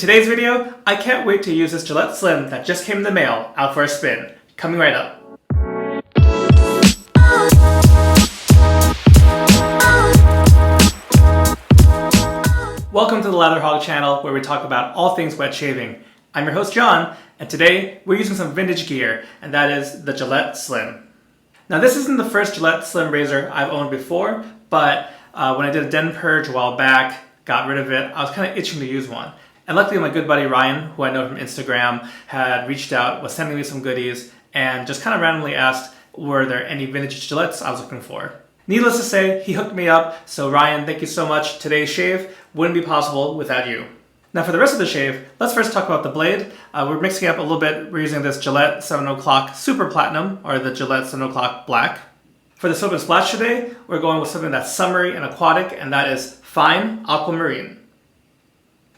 today's video, I can't wait to use this Gillette Slim that just came in the mail out for a spin. Coming right up. Welcome to the Lather Hog channel, where we talk about all things wet shaving. I'm your host John, and today we're using some vintage gear, and that is the Gillette Slim. Now this isn't the first Gillette Slim razor I've owned before, but when I did a den purge a while back, got rid of it, I was kind of itching to use one. And luckily my good buddy Ryan, who I know from Instagram, had reached out, was sending me some goodies, and just kind of randomly asked, were there any vintage Gillettes I was looking for? Needless to say, he hooked me up, so Ryan, thank you so much. Today's shave wouldn't be possible without you. Now for the rest of the shave, let's first talk about the blade. We're mixing up a little bit. We're using this Gillette 7 O'Clock Super Platinum, or the Gillette 7 O'Clock Black. For the soap and splash today, we're going with something that's summery and aquatic, and that is fine Aquamarine.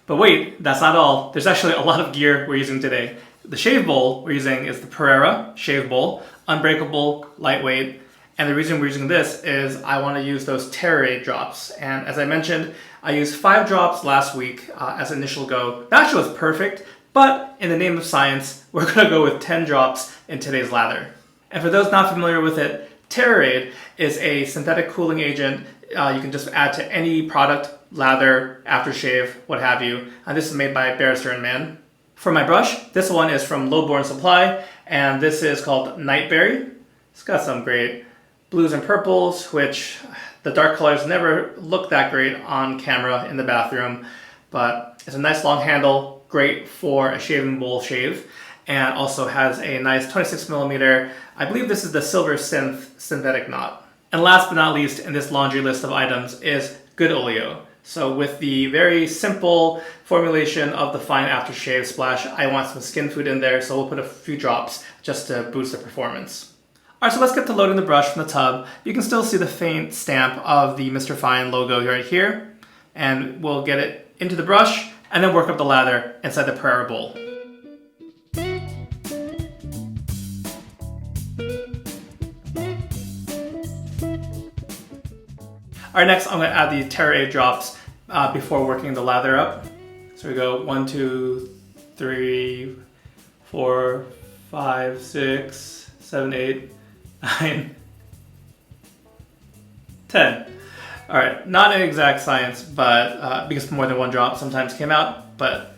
But wait, that's not all. There's actually a lot of gear we're using today. The shave bowl we're using is the Pereira shave bowl, unbreakable, lightweight, and the reason we're using this is I want to use those Terrorade drops. And as I mentioned, I used 5 drops last week as initial go. That actually was perfect, but in the name of science, we're going to go with 10 drops in today's lather. And for those not familiar with it, Terrorade is a synthetic cooling agent. You can just add to any product, lather, aftershave, what have you. And this is made by Barrister and Mann. For my brush, this one is from Lowborn Supply, and this is called Nightberry. It's got some great blues and purples, which the dark colors never look that great on camera in the bathroom, but it's a nice long handle, great for a shaving bowl shave, and also has a nice 26mm, I believe this is the silver synthetic knot. And last but not least in this laundry list of items is good Oleo. So with the very simple formulation of the fine aftershave splash, I want some skin food in there, so we'll put a few drops just to boost the performance. Alright, so let's get to loading the brush from the tub. You can still see the faint stamp of the Mr. Fine logo right here, and we'll get it into the brush and then work up the lather inside the Pereira bowl. Alright, next I'm going to add the Terrorade drops before working the lather up. So we go 1, 2, 3, 4, 5, 6, 7, 8, 9, 10. Alright, not an exact science, but because more than one drop sometimes came out, but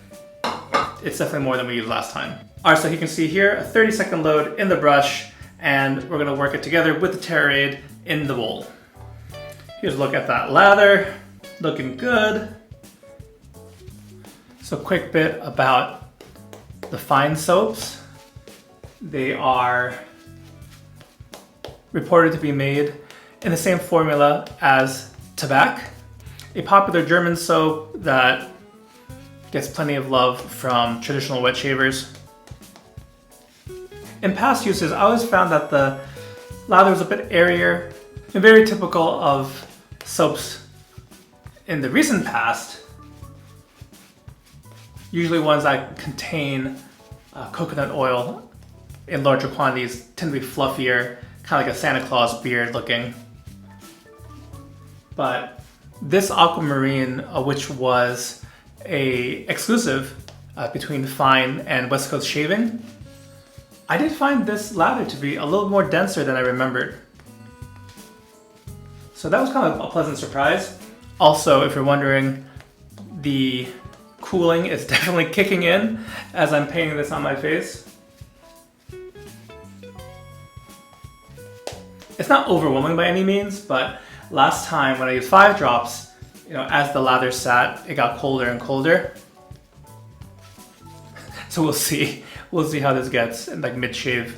it's definitely more than we used last time. Alright, so you can see here a 30-second load in the brush, and we're going to work it together with the Terrorade in the bowl. Here's a look at that lather, looking good. So quick bit about the fine soaps. They are reported to be made in the same formula as Tabak, a popular German soap that gets plenty of love from traditional wet shavers. In past uses, I always found that the lather was a bit airier and very typical of soaps in the recent past, usually ones that contain coconut oil in larger quantities tend to be fluffier, kind of like a Santa Claus beard looking. But this Aquamarine, which was a exclusive between Fine and West Coast Shaving, I did find this lather to be a little more denser than I remembered. So that was kind of a pleasant surprise. Also, if you're wondering, the cooling is definitely kicking in as I'm painting this on my face. It's not overwhelming by any means, but last time when I used 5 drops, as the lather sat, it got colder and colder. So we'll see how this gets in like mid-shave.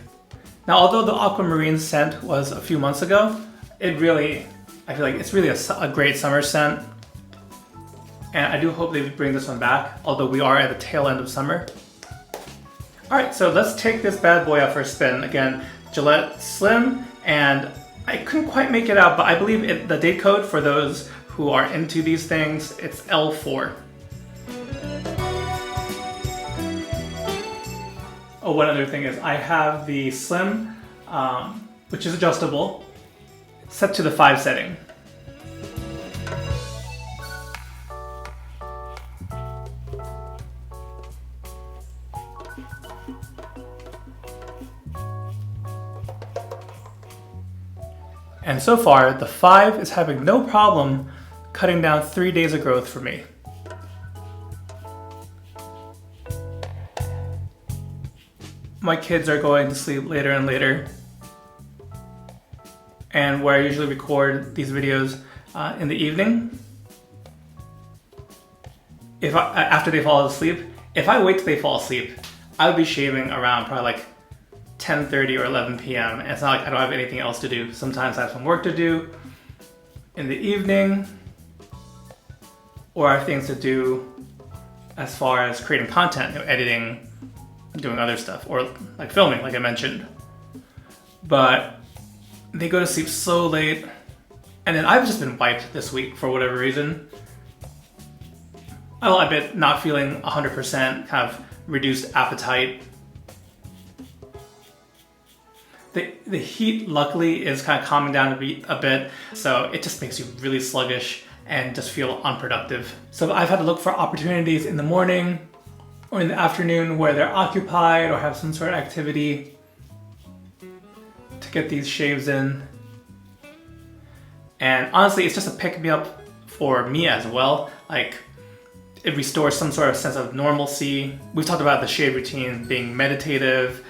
Now, although the Aquamarine scent was a few months ago, I feel like it's really a great summer scent, and I do hope they bring this one back, although we are at the tail end of summer. Alright, so let's take this bad boy out for a spin. Again, Gillette Slim, and I couldn't quite make it out, but I believe the date code for those who are into these things, it's L4. Oh, one other thing is I have the Slim, which is adjustable, set to the 5 setting. And so far, the 5 is having no problem cutting down 3 days of growth for me. My kids are going to sleep later and later. And where I usually record these videos in the evening, after they fall asleep, if I wait till they fall asleep, I would be shaving around probably like 10:30 or 11 p.m. And it's not like I don't have anything else to do. Sometimes I have some work to do in the evening, or I have things to do as far as creating content, editing, doing other stuff, or like filming, like I mentioned. But they go to sleep so late, and then I've just been wiped this week for whatever reason. I'll admit not feeling 100%, kind of reduced appetite. The heat, luckily, is kind of calming down a bit, so it just makes you really sluggish and just feel unproductive. So I've had to look for opportunities in the morning or in the afternoon where they're occupied or have some sort of activity to get these shaves in. And honestly, it's just a pick-me-up for me as well. Like, it restores some sort of sense of normalcy. We've talked about the shave routine being meditative,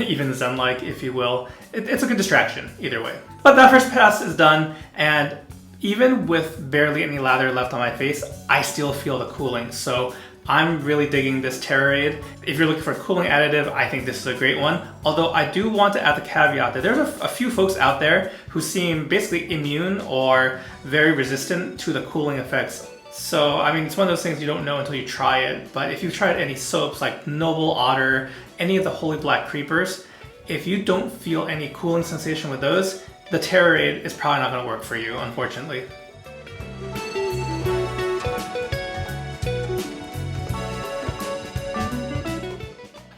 even Zen-like, if you will. It's a good distraction, either way. But that first pass is done, and even with barely any lather left on my face, I still feel the cooling. So I'm really digging this Terrorade. If you're looking for a cooling additive, I think this is a great one. Although I do want to add the caveat that there's a few folks out there who seem basically immune or very resistant to the cooling effects. So, I mean, it's one of those things you don't know until you try it. But if you've tried any soaps like Noble Otter, any of the Holy Black Creepers, if you don't feel any cooling sensation with those, the Terrorade is probably not going to work for you, unfortunately.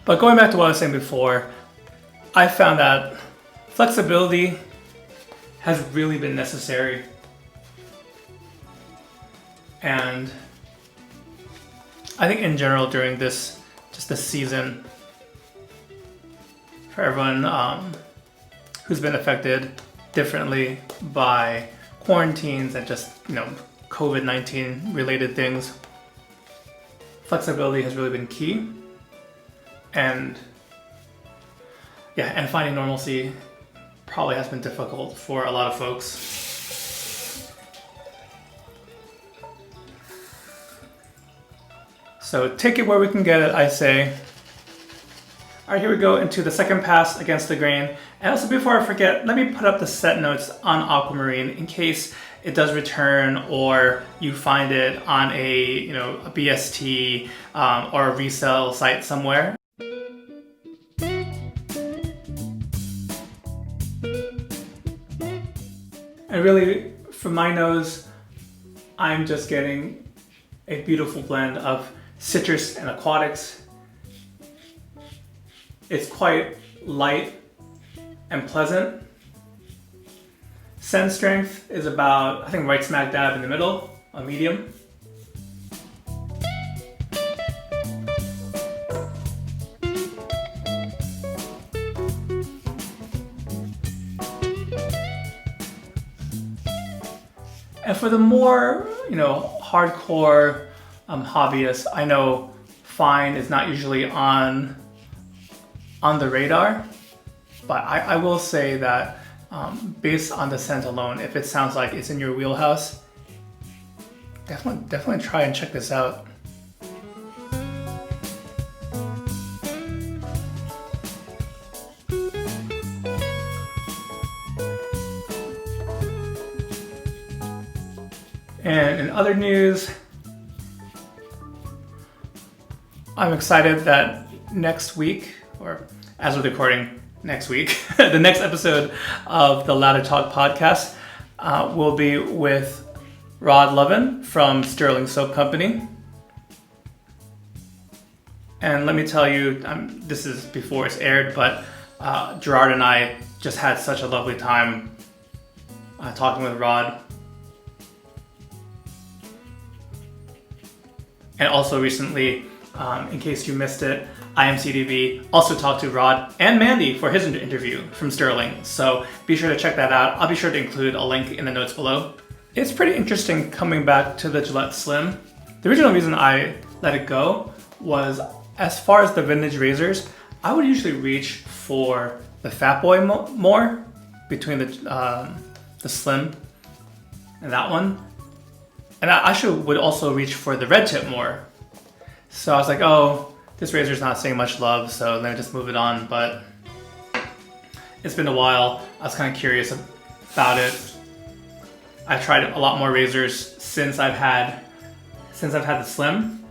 But going back to what I was saying before, I found that flexibility has really been necessary. And I think in general during this season, for everyone who's been affected differently by quarantines and just, COVID-19 related things, flexibility has really been key. And finding normalcy probably has been difficult for a lot of folks. So take it where we can get it, I say. All right, here we go into the second pass against the grain. And also before I forget, let me put up the set notes on Aquamarine in case it does return or you find it on a BST or a resale site somewhere. And really, for my nose, I'm just getting a beautiful blend of citrus and aquatics. It's quite light and pleasant. Scent strength is about, I think, right smack dab in the middle, a medium. And for the more, hardcore hobbyists, I know fine is not usually on the radar, but I will say that based on the scent alone, if it sounds like it's in your wheelhouse, definitely try and check this out. And in other news, I'm excited that next week, or as we're recording next week, the next episode of the Ladder Talk podcast will be with Rod Lovin from Sterling Soap Company. And let me tell you, this is before it's aired, but Gerard and I just had such a lovely time talking with Rod. And also recently, in case you missed it, IMCDV also talked to Rod and Mandy for his interview from Sterling, so be sure to check that out. I'll be sure to include a link in the notes below. It's pretty interesting coming back to the Gillette Slim. The original reason I let it go was, as far as the vintage razors, I would usually reach for the Fat Boy more between the Slim and that one. And I actually would also reach for the red tip more. So I was like, oh, this razor's not saying much love, so let me just move it on. But it's been a while. I was kind of curious about it. I've tried a lot more razors since I've had the Slim.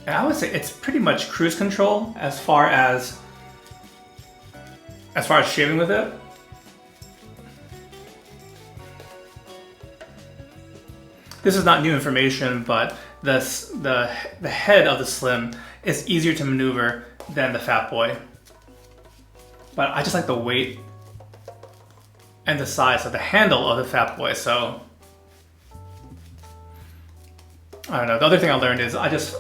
And I would say it's pretty much cruise control as far as shaving with it. This is not new information, but the head of the Slim is easier to maneuver than the Fat Boy. But I just like the weight and the size of the handle of the Fat Boy, so I don't know. The other thing I learned is I just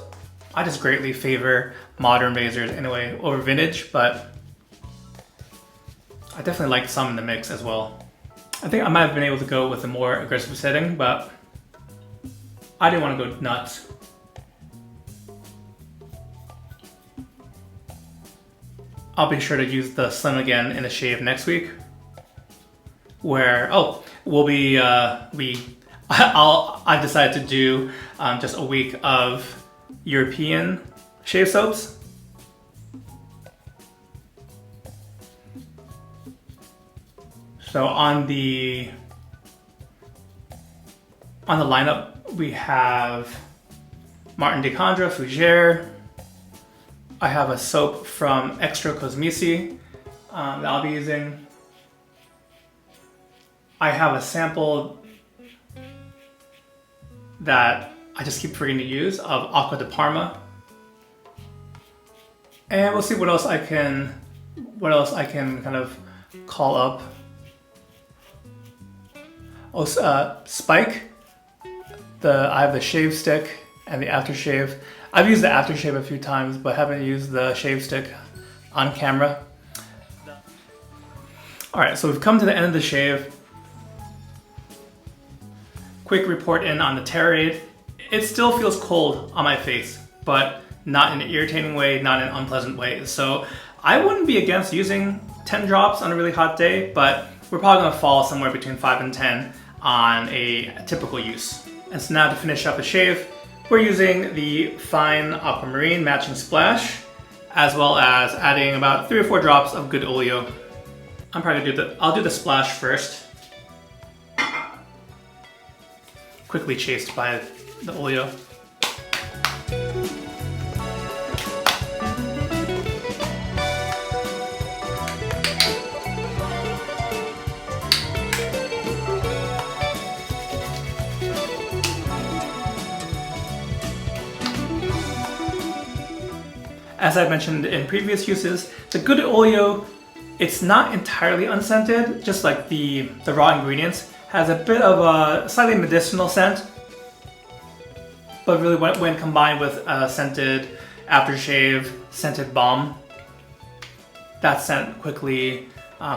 greatly favor modern razors anyway over vintage, but I definitely like some in the mix as well. I think I might have been able to go with a more aggressive setting, but I didn't want to go nuts. I'll be sure to use the Slim again in the shave next week, where I've decided to do just a week of European shave soaps. So on the lineup, we have Martin de Condra Fougere. I have a soap from Extra Cosmesi that I'll be using. I have a sample that I just keep forgetting to use of Aqua de Parma. And we'll see what else I can kind of call up. Oh, Spike. I have the shave stick and the aftershave. I've used the aftershave a few times, but haven't used the shave stick on camera. All right, so we've come to the end of the shave. Quick report in on the Terrorade. It still feels cold on my face, but not in an irritating way, not in an unpleasant way. So I wouldn't be against using 10 drops on a really hot day, but we're probably gonna fall somewhere between 5 and 10 on a typical use. And so now to finish up the shave, we're using the fine Aquamarine matching splash, as well as adding about 3 or 4 drops of good Oleo. I'm probably I'll do the splash first. Quickly chased by the Oleo. As I've mentioned in previous uses, the good Oleo, it's not entirely unscented, just like the raw ingredients, has a bit of a slightly medicinal scent, but really when combined with a scented aftershave, scented balm, that scent quickly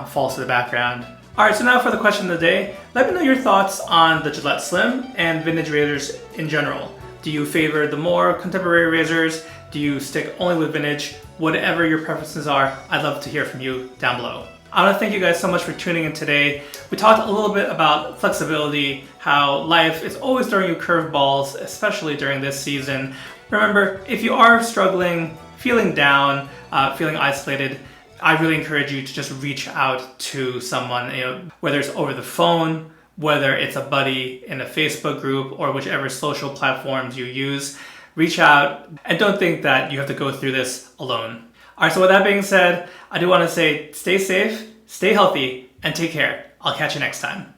falls to the background. Alright, so now for the question of the day. Let me know your thoughts on the Gillette Slim and vintage razors in general. Do you favor the more contemporary razors? Do you stick only with vintage? Whatever your preferences are, I'd love to hear from you down below. I want to thank you guys so much for tuning in today. We talked a little bit about flexibility, how life is always throwing you curveballs, especially during this season. Remember, if you are struggling, feeling down, feeling isolated, I really encourage you to just reach out to someone, whether it's over the phone, whether it's a buddy in a Facebook group, or whichever social platforms you use. Reach out and don't think that you have to go through this alone. All right, so with that being said, I do want to say stay safe, stay healthy, and take care. I'll catch you next time.